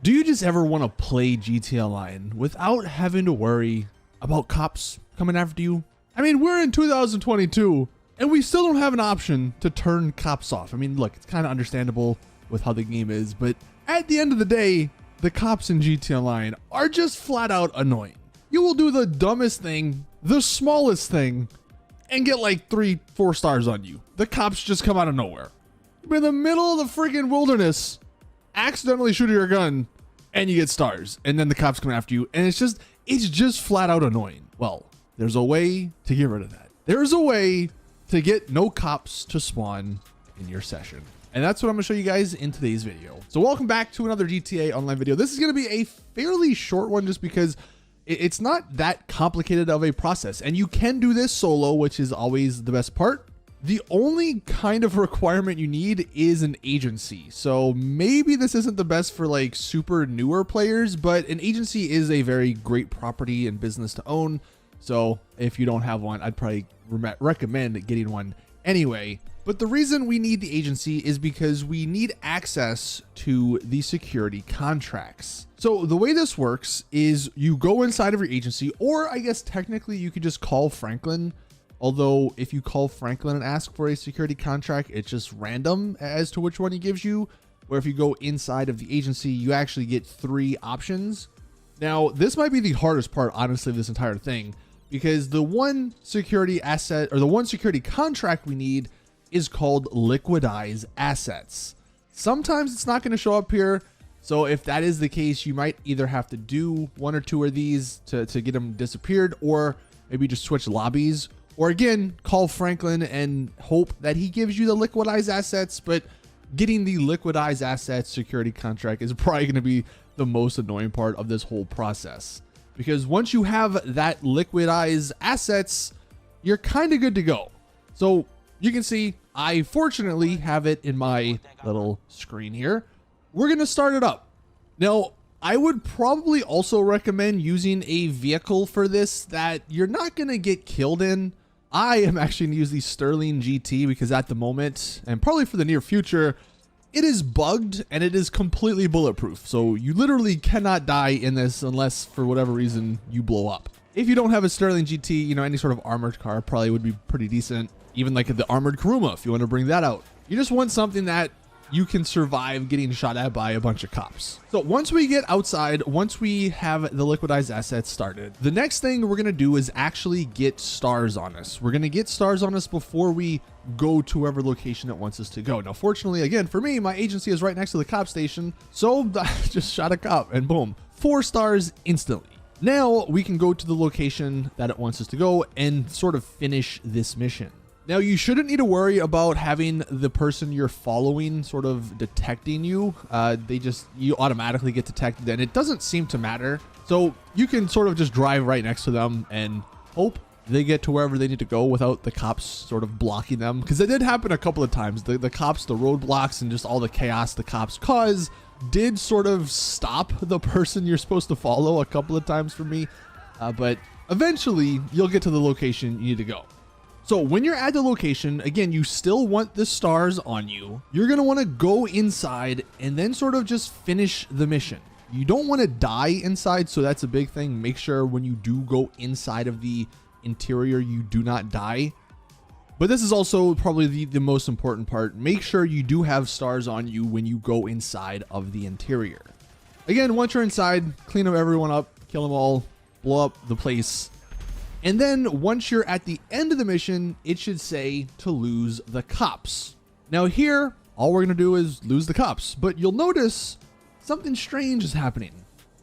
Do you just ever want to play GTA Online without having to worry about cops coming after you? I mean, we're in 2022 and we still don't have an option to turn cops off. I mean, look, it's kind of understandable with how the game is, but at the end of the day, the cops in GTA Online are just flat out annoying. You will do the dumbest thing, the smallest thing, and get like 3-4 stars on you. The cops just come out of nowhere. You're in the middle of the freaking wilderness, accidentally shoot your gun, and you get stars, and then the cops come after you, and it's just flat out annoying. Well, there's a way to get rid of that. There's a way to get no cops to spawn in your session, and that's what I'm gonna show you guys in today's video. So welcome back to another GTA Online video. This is gonna be a fairly short one just because it's not that complicated of a process, and you can do this solo, which is always the best part. The only kind of requirement you need is an agency. So maybe this isn't the best for like super newer players, but an agency is a very great property and business to own. So if you don't have one, I'd probably recommend getting one anyway. But the reason we need the agency is because we need access to the security contracts. So the way this works is you go inside of your agency, or I guess technically you could just call Franklin. Although if you call Franklin and ask for a security contract, it's just random as to which one he gives you. Where if you go inside of the agency, you actually get 3 options. Now, this might be the hardest part, honestly, of this entire thing, because the one security asset or the one security contract we need is called liquidize assets. Sometimes it's not going to show up here. So if that is the case, you might either have to do 1 or 2 of these to get them disappeared, or maybe just switch lobbies. Or again, call Franklin and hope that he gives you the liquidized assets, but getting the liquidized assets security contract is probably going to be the most annoying part of this whole process. Because once you have that liquidized assets, you're kind of good to go. So you can see, I fortunately have it in my little screen here. We're going to start it up. Now, I would probably also recommend using a vehicle for this that you're not going to get killed in. I am actually going to use the Sterling GT because at the moment, and probably for the near future, it is bugged and it is completely bulletproof. So you literally cannot die in this unless for whatever reason you blow up. If you don't have a Sterling GT, you know, any sort of armored car probably would be pretty decent. Even like the armored Kuruma, if you want to bring that out. You just want something that you can survive getting shot at by a bunch of cops. So once we get outside, once we have the liquidized assets started, the next thing we're going to do is actually get stars on us. We're going to get stars on us before we go to wherever location it wants us to go. Now, fortunately, again, for me, my agency is right next to the cop station. So I just shot a cop and boom, 4 stars instantly. Now we can go to the location that it wants us to go and sort of finish this mission. Now, you shouldn't need to worry about having the person you're following sort of detecting you. You automatically get detected and it doesn't seem to matter. So you can sort of just drive right next to them and hope they get to wherever they need to go without the cops sort of blocking them. Because it did happen a couple of times. The cops, the roadblocks and just all the chaos the cops cause did sort of stop the person you're supposed to follow a couple of times for me. But eventually you'll get to the location you need to go. So when you're at the location, again, you still want the stars on you. You're going to want to go inside and then sort of just finish the mission. You don't want to die inside, so that's a big thing. Make sure when you do go inside of the interior, you do not die. But this is also probably the most important part. Make sure you do have stars on you when you go inside of the interior. Again, once you're inside, clean up everyone up, kill them all, blow up the place. And then once you're at the end of the mission, it should say to lose the cops. Now here, all we're going to do is lose the cops, but you'll notice something strange is happening.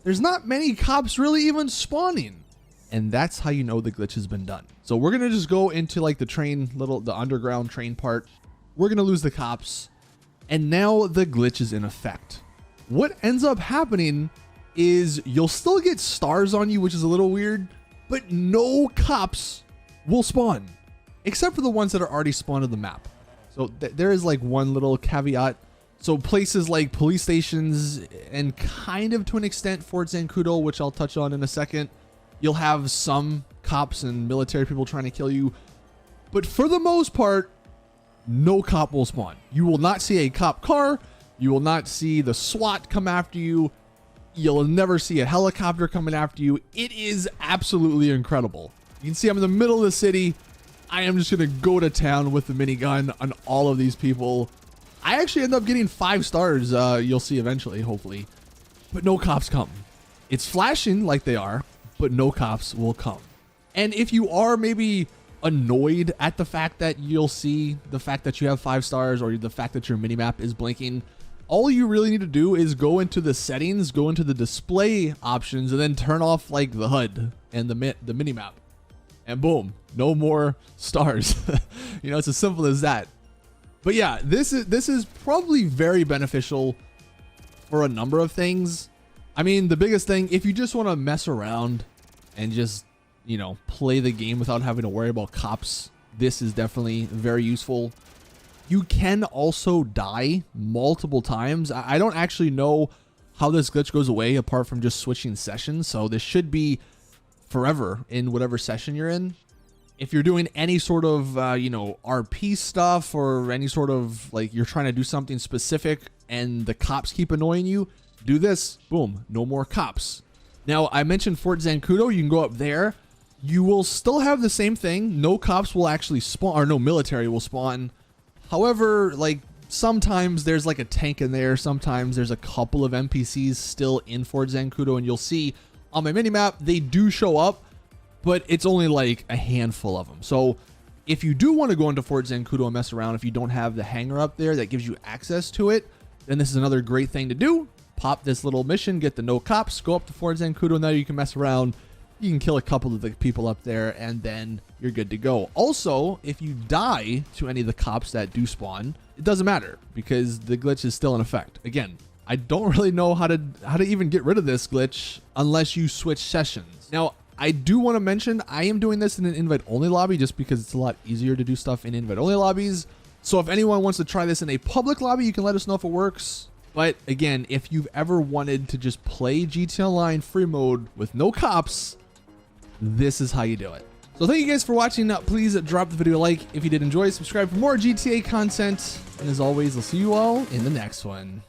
There's not many cops really even spawning. And that's how you know the glitch has been done. So we're going to just go into like the underground train part. We're going to lose the cops. And now the glitch is in effect. What ends up happening is you'll still get stars on you, which is a little weird. But no cops will spawn, except for the ones that are already spawned on the map. So there is like one little caveat. So places like police stations and kind of to an extent Fort Zancudo, which I'll touch on in a second, you'll have some cops and military people trying to kill you. But for the most part, no cop will spawn. You will not see a cop car. You will not see the SWAT come after you. You'll never see a helicopter coming after you. It is absolutely incredible. You can see I'm in the middle of the city. I am just going to go to town with the minigun on all of these people. I actually end up getting 5 stars. You'll see eventually, hopefully. But no cops come. It's flashing like they are, but no cops will come. And if you are maybe annoyed at the fact that you'll see the fact that you have 5 stars or the fact that your minimap is blinking, all you really need to do is go into the settings, go into the display options, and then turn off like the HUD and the minimap. And boom, no more stars. You know, it's as simple as that. But yeah, this is probably very beneficial for a number of things. I mean, the biggest thing, if you just want to mess around and just, you know, play the game without having to worry about cops, this is definitely very useful. You can also die multiple times. I don't actually know how this glitch goes away apart from just switching sessions. So this should be forever in whatever session you're in. If you're doing any sort of, you know, RP stuff or any sort of like you're trying to do something specific and the cops keep annoying you, do this. Boom. No more cops. Now, I mentioned Fort Zancudo. You can go up there. You will still have the same thing. No cops will actually spawn, or no military will spawn. However, like sometimes there's like a tank in there. Sometimes there's a couple of NPCs still in Fort Zancudo, and you'll see on my minimap, they do show up, but it's only like a handful of them. So if you do want to go into Fort Zancudo and mess around, if you don't have the hangar up there that gives you access to it, then this is another great thing to do. Pop this little mission, get the no cops, go up to Fort Zancudo. Now you can mess around. You can kill a couple of the people up there, and then you're good to go. Also, if you die to any of the cops that do spawn, it doesn't matter because the glitch is still in effect. Again, I don't really know how to even get rid of this glitch unless you switch sessions. Now, I do want to mention I am doing this in an invite-only lobby just because it's a lot easier to do stuff in invite-only lobbies. So if anyone wants to try this in a public lobby, you can let us know if it works. But again, if you've ever wanted to just play GTA Online free mode with no cops, this is how you do it. So thank you guys for watching. Please drop the video a like if you did enjoy. Subscribe for more GTA content. And as always, I'll see you all in the next one.